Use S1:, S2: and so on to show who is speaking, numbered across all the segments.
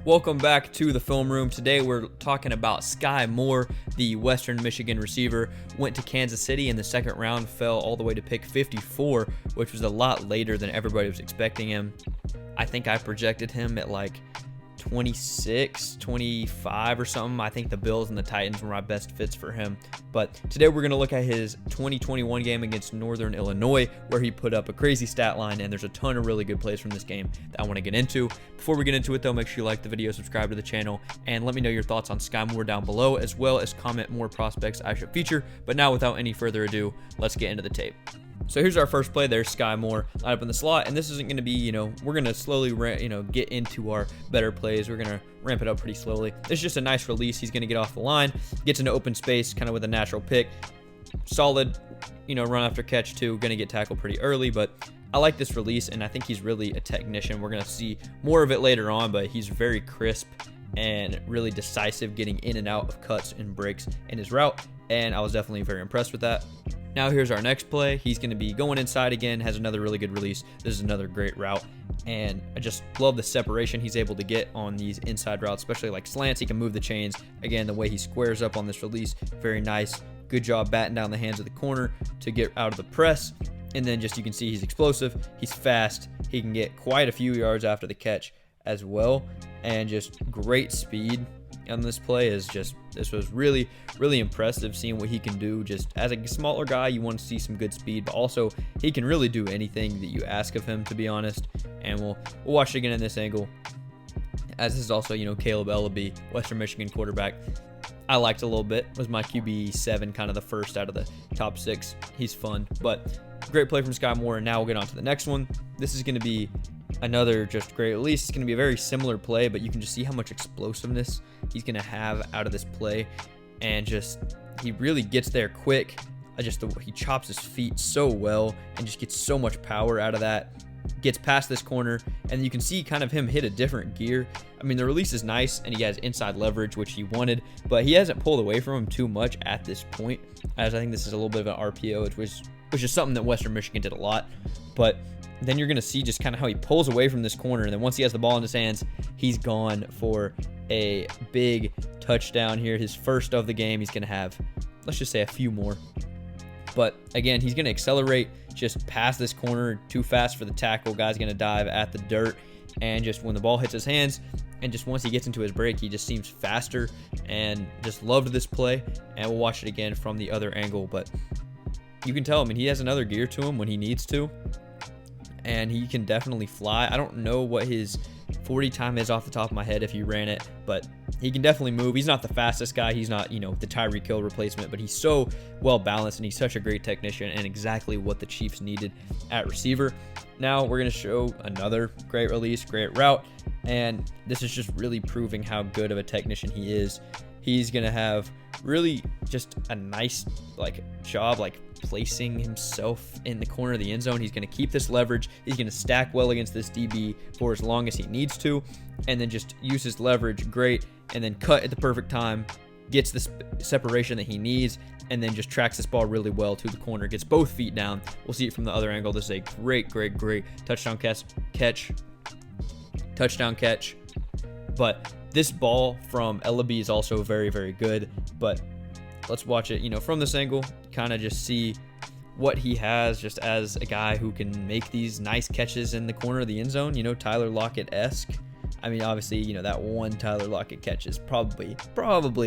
S1: Welcome back to the film room. Today we're talking about Skyy Moore, the Western Michigan receiver. Went to Kansas City in the second round, fell all the way to pick 54, which was a lot later than everybody was expecting him. I think I projected him at like 26, 25 or something. I think the Bills and the Titans were my best fits for him. But today we're going to look at his 2021 game against Northern Illinois, where he put up a crazy stat line, and there's a ton of really good plays from this game that I want to get into. Before we get into it though, make sure you like the video, subscribe to the channel, and let me know your thoughts on Skyy Moore down below, as well as comment more prospects I should feature. But now, without any further ado, let's get into the tape. So here's our first play. There's Skyy Moore lined up in the slot, and this isn't going to be, we're going to slowly, get into our better plays. We're going to ramp it up pretty slowly. It's just a nice release. He's going to get off the line, gets into open space, kind of with a natural pick. Solid, run after catch too. Going to get tackled pretty early, but I like this release, and I think he's really a technician. We're going to see more of it later on, but he's very crisp and really decisive, getting in and out of cuts and breaks in his route, and I was definitely very impressed with that. Now here's our next play. He's going to be going inside again, has another really good release. This is another great route, and I just love the separation he's able to get on these inside routes, especially like slants. He can move the chains. Again, the way he squares up on this release, very nice. Good job batting down the hands of the corner to get out of the press. And then just you can see he's explosive, he's fast, he can get quite a few yards after the catch as well, and just great speed on this play. This was really impressive, seeing what he can do. Just as a smaller guy, you want to see some good speed, but also he can really do anything that you ask of him, to be honest. And we'll watch it again in this angle, as this is also Caleb Ellaby, Western Michigan quarterback. I liked a little bit. Was my QB7, kind of the first out of the top 6. He's fun, but great play from Skyy Moore. And now we'll get on to the next one. This is going to be another just great release. It's going to be a very similar play, but you can just see how much explosiveness he's going to have out of this play, and just he really gets there quick. He chops his feet so well and just gets so much power out of that. Gets past this corner, and you can see kind of him hit a different gear. I mean, the release is nice, and he has inside leverage, which he wanted, but he hasn't pulled away from him too much at this point, as I think this is a little bit of an RPO, which is something that Western Michigan did a lot. But then you're going to see just kind of how he pulls away from this corner, and then once he has the ball in his hands, he's gone for a big touchdown here. His first of the game. He's going to have, let's just say, a few more. But again, he's going to accelerate just past this corner too fast for the tackle. Guy's going to dive at the dirt, and just when the ball hits his hands, and just once he gets into his break, he just seems faster, and just loved this play. And we'll watch it again from the other angle, but you can tell, I mean, he has another gear to him when he needs to, and he can definitely fly. I don't know what his 40 time is off the top of my head if he ran it, but he can definitely move. He's not the fastest guy. He's not, the Tyreek Hill replacement, but he's so well balanced, and he's such a great technician, and exactly what the Chiefs needed at receiver. Now we're going to show another great release, great route, and this is just really proving how good of a technician he is. He's going to have really just a nice job placing himself in the corner of the end zone. He's going to keep this leverage. He's going to stack well against this DB for as long as he needs to, and then just use his leverage great, and then cut at the perfect time, gets the separation that he needs, and then just tracks this ball really well to the corner, gets both feet down. We'll see it from the other angle. This is a great touchdown catch. But this ball from Ellaby is also very good. But let's watch it, from this angle, kind of just see what he has just as a guy who can make these nice catches in the corner of the end zone, Tyler Lockett-esque. I mean, obviously, that one Tyler Lockett catch is probably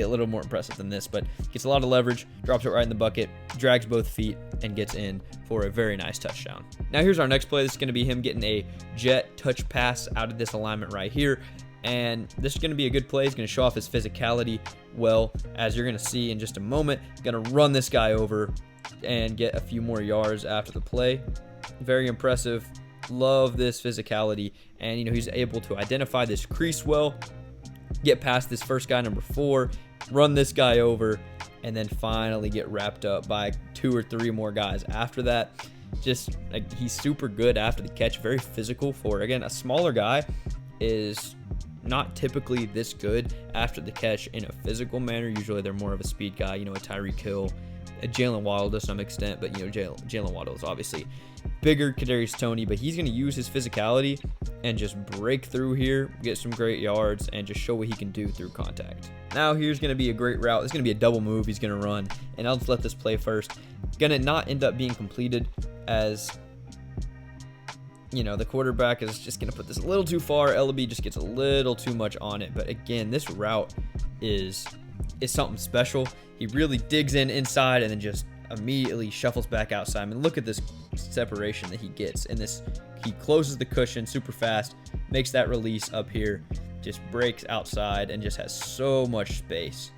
S1: a little more impressive than this, but gets a lot of leverage, drops it right in the bucket, drags both feet, and gets in for a very nice touchdown. Now here's our next play. This is going to be him getting a jet touch pass out of this alignment right here. And this is going to be a good play. He's going to show off his physicality well, as you're going to see in just a moment. Going to run this guy over and get a few more yards after the play. Very impressive. Love this physicality. And, he's able to identify this crease well, get past this first guy, number 4, run this guy over, and then finally get wrapped up by 2 or 3 more guys after that. Just, he's super good after the catch. Very physical for, again, a smaller guy is not typically this good after the catch in a physical manner. Usually they're more of a speed guy, a Tyreek Hill, a Jalen Waddle to some extent, but Jalen Waddle is obviously bigger Kadarius Toney, but he's going to use his physicality and just break through here, get some great yards, and just show what he can do through contact. Now here's going to be a great route. It's going to be a double move he's going to run, and I'll just let this play first. Going to not end up being completed, as the quarterback is just going to put this a little too far. Ellaby just gets a little too much on it. But again, this route is something special. He really digs inside and then just immediately shuffles back outside. I mean, look at this separation that he gets in this. He closes the cushion super fast, makes that release up here, just breaks outside and just has so much space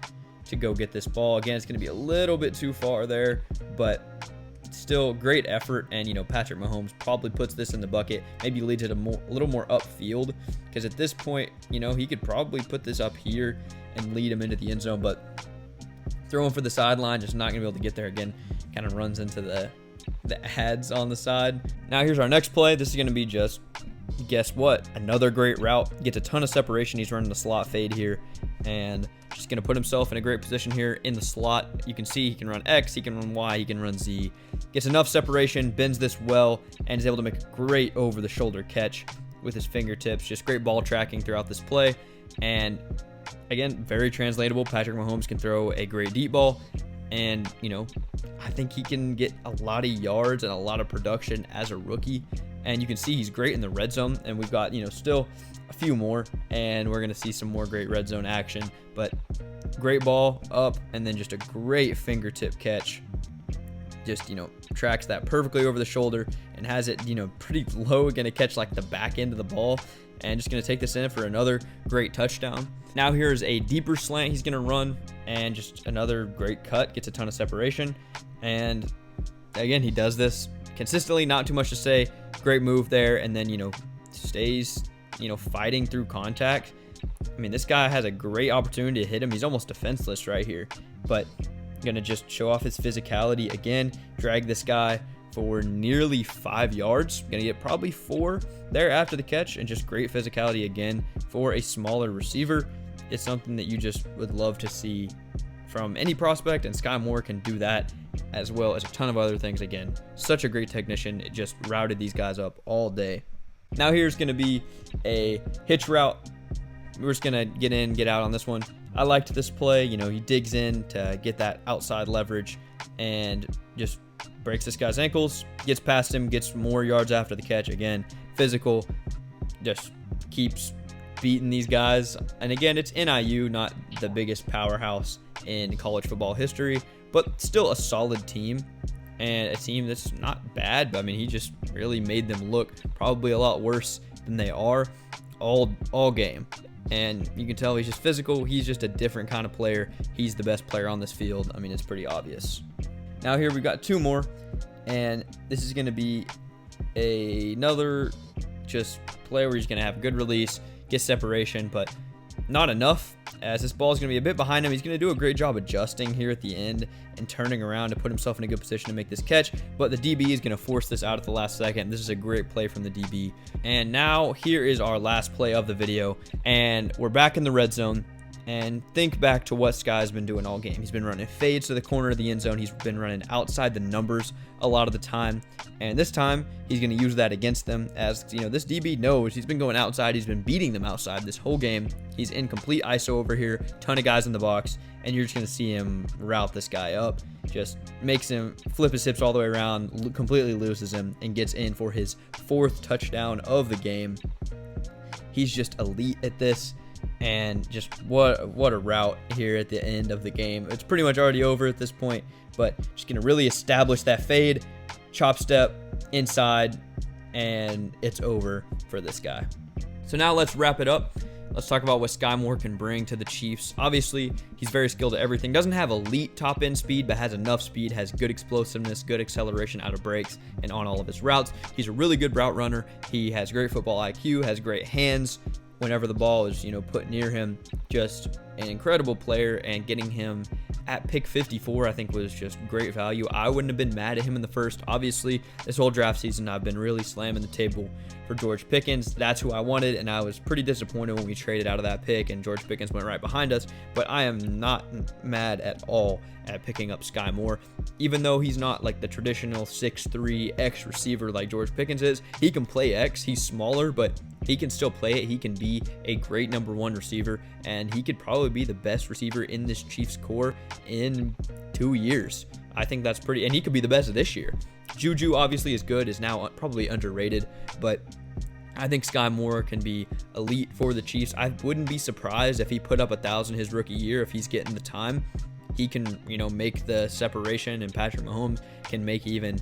S1: to go get this ball. Again, it's going to be a little bit too far there, but still great effort. And Patrick Mahomes probably puts this in the bucket, maybe leads it a little more upfield, because at this point he could probably put this up here and lead him into the end zone, but throwing for the sideline, just not going to be able to get there. Again, kind of runs into the ads on the side. Now here's our next play. This is going to be just, guess what, another great route. Gets a ton of separation. He's running the slot fade here and just going to put himself in a great position here in the slot. You can see he can run X, he can run Y, he can run Z. Gets enough separation, bends this well, and is able to make a great over-the-shoulder catch with his fingertips. Just great ball tracking throughout this play. And again, very translatable. Patrick Mahomes can throw a great deep ball, and I think he can get a lot of yards and a lot of production as a rookie. And you can see he's great in the red zone, and we've got still a few more, and we're going to see some more great red zone action. But great ball up, and then just a great fingertip catch. Just tracks that perfectly over the shoulder and has it pretty low, going to catch like the back end of the ball, and just going to take this in for another great touchdown. Now here's a deeper slant he's going to run, and just another great cut, gets a ton of separation. And again, he does this consistently, not too much to say. Great move there, and then stays fighting through contact. I mean, this guy has a great opportunity to hit him. He's almost defenseless right here, but gonna just show off his physicality again, drag this guy for nearly 5 yards. Gonna get probably 4 there after the catch, and just great physicality again for a smaller receiver. It's something that you just would love to see from any prospect, and Sky Moore can do that as well as a ton of other things. Again, such a great technician. It just routed these guys up all day. Now here's going to be a hitch route. We're just going to get in, get out on this one. I liked this play. He digs in to get that outside leverage and just breaks this guy's ankles, gets past him, gets more yards after the catch. Again, physical, just keeps beating these guys. And again, it's NIU, not the biggest powerhouse in college football history, but still a solid team, and a team that's not bad. But I mean, he just really made them look probably a lot worse than they are all game. And you can tell he's just physical. He's just a different kind of player. He's the best player on this field. I mean, it's pretty obvious. Now here we've got 2 more, and this is going to be another just play where he's going to have a good release, get separation, but not enough, as this ball is going to be a bit behind him. He's going to do a great job adjusting here at the end and turning around to put himself in a good position to make this catch, but the DB is going to force this out at the last second. This is a great play from the DB. And now here is our last play of the video, and we're back in the red zone. And think back to what Sky's been doing all game. He's been running fades to the corner of the end zone. He's been running outside the numbers a lot of the time. And this time, he's going to use that against them, as this DB knows he's been going outside. He's been beating them outside this whole game. He's in complete ISO over here, ton of guys in the box, and you're just going to see him route this guy up. Just makes him flip his hips all the way around, completely loses him, and gets in for his 4th touchdown of the game. He's just elite at this. And just what a route here at the end of the game. It's pretty much already over at this point, but just going to really establish that fade, chop step inside, and it's over for this guy. So now let's wrap it up. Let's talk about what Sky Moore can bring to the Chiefs. Obviously, he's very skilled at everything. Doesn't have elite top end speed, but has enough speed, has good explosiveness, good acceleration out of breaks, and on all of his routes. He's a really good route runner. He has great football IQ, has great hands. Whenever the ball is, put near him, just an incredible player, and getting him at pick 54 I think was just great value. I wouldn't have been mad at him in the first. Obviously, this whole draft season I've been really slamming the table for George Pickens. That's who I wanted, and I was pretty disappointed when we traded out of that pick and George Pickens went right behind us, but I am not mad at all at picking up Sky Moore. Even though he's not like the traditional 6'3" X receiver like George Pickens is, he can play X. He's smaller, but he can still play it. He can be a great number 1 receiver, and he could probably be the best receiver in this Chiefs core in 2 years. I think that's pretty, and he could be the best of this year. Juju obviously is good, is now probably underrated, but I think Sky Moore can be elite for the Chiefs. I wouldn't be surprised if he put up 1,000 his rookie year if he's getting the time. He can, make the separation, and Patrick Mahomes can make even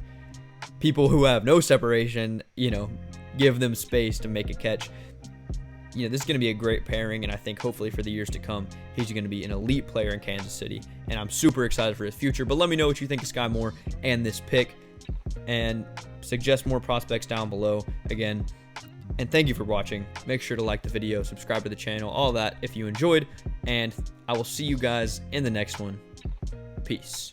S1: people who have no separation, give them space to make a catch. This is going to be a great pairing, and I think hopefully for the years to come, he's going to be an elite player in Kansas City, and I'm super excited for his future. But let me know what you think of Sky Moore and this pick, and suggest more prospects down below again. And thank you for watching. Make sure to like the video, subscribe to the channel, all that if you enjoyed, and I will see you guys in the next one. Peace.